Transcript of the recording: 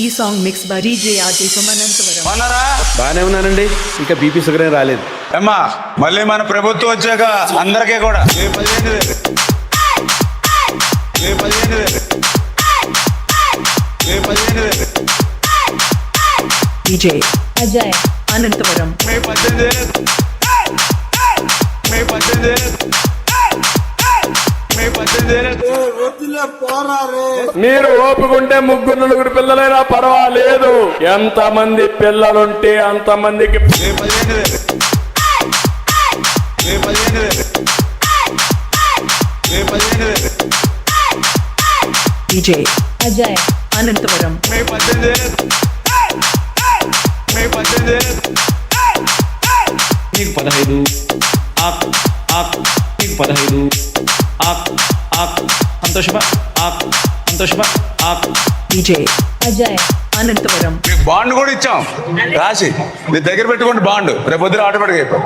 ఈ song mix by DJ RJ సుమనంతవరం. బాగానే ఉన్నానండి. ఇంకా బీపీ షుగర్ ఏం రాలేదు. అమ్మా మళ్ళీ మన ప్రభుత్వం వచ్చాక అందరికీ కూడా ఏ 15,000 ఏ 15,000 ఏ 15,000 డీజే అజయ్ అనంతవరం. మే 18,000 మే 18,000 మే 18,000. మీరు ఓపుకుంటే 3-4 పిల్లలైనా పర్వాలేదు. ఎంత మంది పిల్లలుంటే అంత మందికి ఏ 15,000 ఏ 15,000 ఏ 15,000 డీజే అజయ్ అనంతవరం. మే 18,000 మే 18,000 మీకు 15 ఆక్ ఆక్ మీకు 15 ఆక్ ఆక్ సంతోషమా ఆక్ సంతోషమా ఆక్. డీజే అజయ్ అనంతవరం. మీకు బాండ్ కూడా ఇచ్చాం రాసి మీ దగ్గర పెట్టుకోండి బాండ్ రేపు పొద్దున ఆటోమేటిక్ అయిపోయి